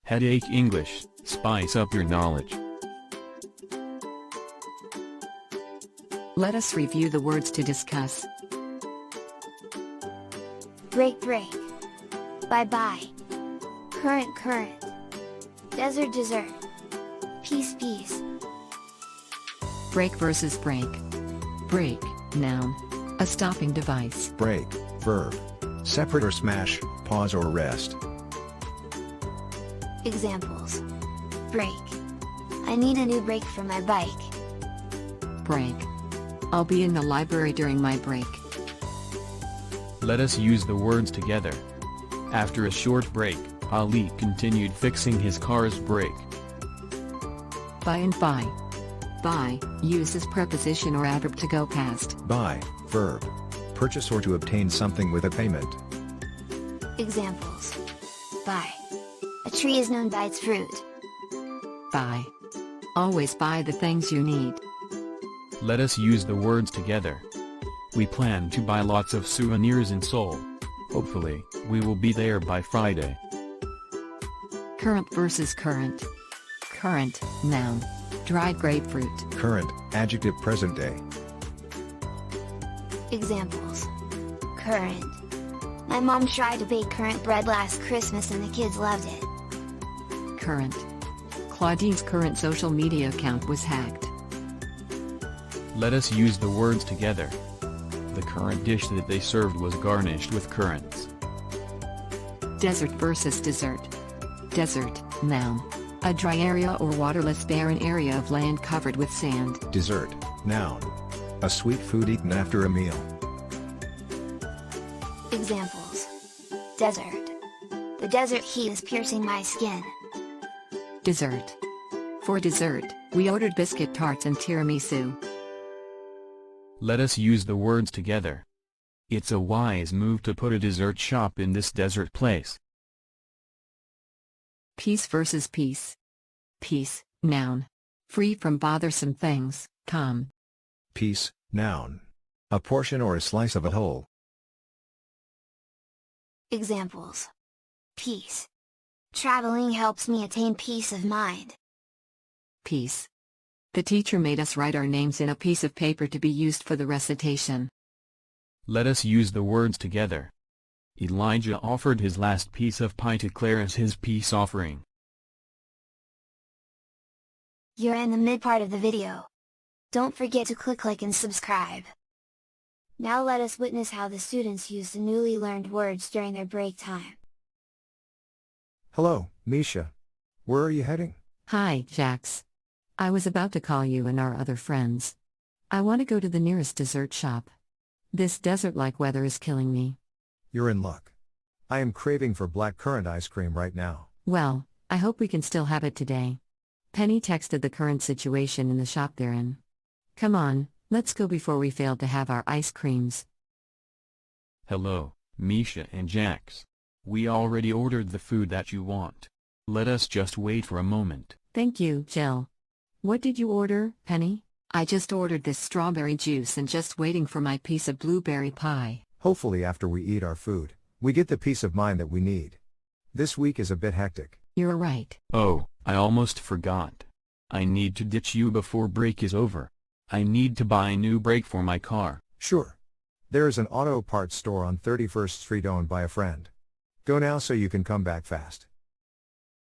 Headache English, spice up your knowledge. Let us review the words to discuss. Break break. Bye bye. Current current. Desert desert. Peace peace. Break versus break. Break, noun. A stopping device. Break, verb. Separate or smash, pause or rest. Examples. Break. I need a new brake for my bike. Break. I'll be in the library during my break. Let us use the words together. After a short break, Ali continued fixing his car's brake. By and by. By, used as preposition or adverb to go past. Buy, verb. Purchase or to obtain something with a payment. Examples. Buy. A tree is known by its fruit. Buy. Always buy the things you need. Let us use the words together. We plan to buy lots of souvenirs in Seoul. Hopefully, we will be there by Friday. Current versus current. Current, noun. Dried grapefruit. Current, adjective present day. Examples. Current. My mom tried to bake current bread last Christmas and the kids loved it. Current. Claudine's current social media account was hacked. Let us use the words together. The current dish that they served was garnished with currants. Desert versus desert. Desert, noun. A dry area or waterless barren area of land covered with sand. Dessert, noun. A sweet food eaten after a meal. Examples. Desert. The desert heat is piercing my skin. Dessert. For dessert, we ordered biscuit tarts and tiramisu. Let us use the words together. It's a wise move to put a dessert shop in this desert place. Peace versus peace. Peace, noun. Free from bothersome things, calm. Piece, noun. A portion or a slice of a whole. Examples. Peace. Traveling helps me attain peace of mind. Peace. The teacher made us write our names in a piece of paper to be used for the recitation. Let us use the words together. Elijah offered his last piece of pie to Claire as his peace offering. You're in the mid part of the video. Don't forget to click like and subscribe. Now let us witness how the students use the newly learned words during their break time. Hello, Misha. Where are you heading? Hi, Jax. I was about to call you and our other friends. I want to go to the nearest dessert shop. This desert-like weather is killing me. You're in luck. I am craving for blackcurrant ice cream right now. Well, I hope we can still have it today. Penny texted the current situation in the shop they're in. Come on, let's go before we fail to have our ice creams. Hello, Misha and Jax. We already ordered the food that you want. Let us just wait for a moment. Thank you, Jill. What did you order, Penny? I just ordered this strawberry juice and just waiting for my piece of blueberry pie. Hopefully after we eat our food, we get the peace of mind that we need. This week is a bit hectic. You're right. Oh, I almost forgot. I need to ditch you before break is over. I need to buy a new brake for my car. Sure. There is an auto parts store on 31st Street owned by a friend. Go now so you can come back fast.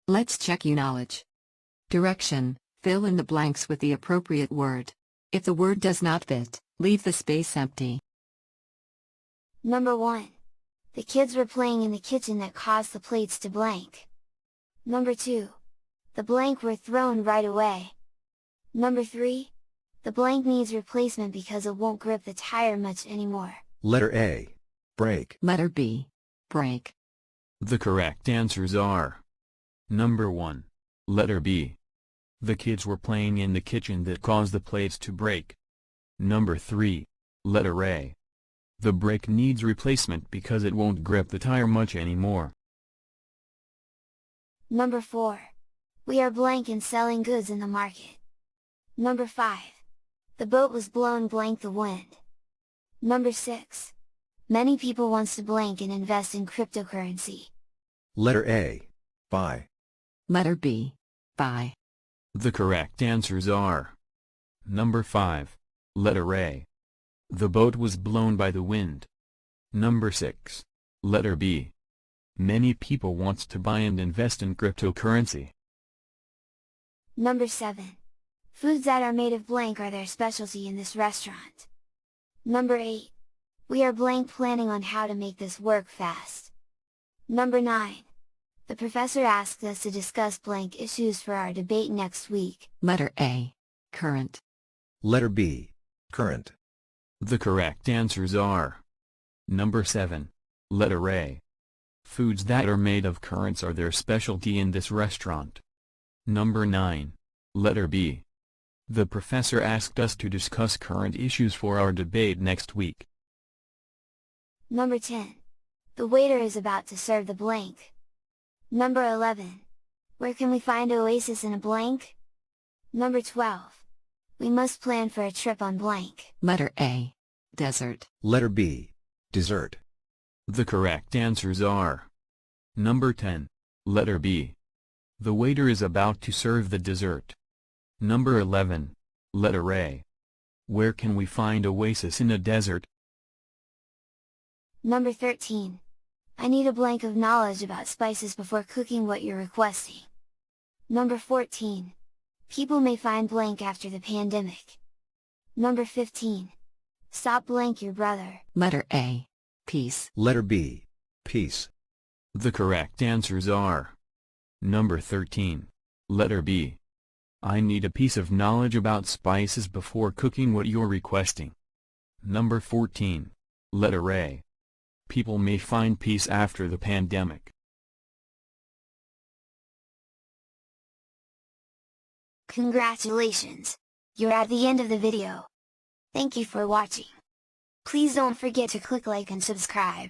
Let's check your knowledge. Direction. Fill in the blanks with the appropriate word. If the word does not fit, leave the space empty. Number 1. The kids were playing in the kitchen that caused the plates to blank. Number 2. The blank were thrown right away. Number 3. The blank needs replacement because it won't grip the tire much anymore. Letter A. Break. Letter B. Break. The correct answers are: Number 1. Letter B. The kids were playing in the kitchen that caused the plates to break. Number 3. Letter A. The brake needs replacement because it won't grip the tire much anymore. Number 4. We are blank and selling goods in the market. Number 5. The boat was blown blank the wind. Number 6. Many people wants to blank and invest in cryptocurrency. Letter A. Buy. Letter B. By. The correct answers are: Number 5. Letter A. The boat was blown by the wind. Number 6. Letter B. Many people wants to buy and invest in cryptocurrency. Number 7. Foods that are made of blank are their specialty in this restaurant. Number 8. We are blank planning on how to make this work fast. Number 9. The professor asked us to discuss blank issues for our debate next week. Letter A. Current. Letter B. Current. The correct answers are: Number 7. Letter A. Foods that are made of currants are their specialty in this restaurant. Number 9. Letter B. The professor asked us to discuss current issues for our debate next week. Number 10. The waiter is about to serve the blank. Number 11. Where can we find oasis in a blank? Number 12. We must plan for a trip on blank. Letter A. Desert. Letter B. Dessert. The correct answers are: Number 10. Letter B. The waiter is about to serve the dessert. Number 11. Letter A. Where can we find oasis in a desert? Number 13. I need a blank of knowledge about spices before cooking what you're requesting. Number 14. People may find blank after the pandemic. Number 15. Stop blank your brother. Letter A. Peace. Letter B. Peace. The correct answers are: Number 13. Letter B. I need a piece of knowledge about spices before cooking what you're requesting. Number 14. Letter A. People may find peace after the pandemic. Congratulations! You're at the end of the video. Thank you for watching. Please don't forget to click like and subscribe.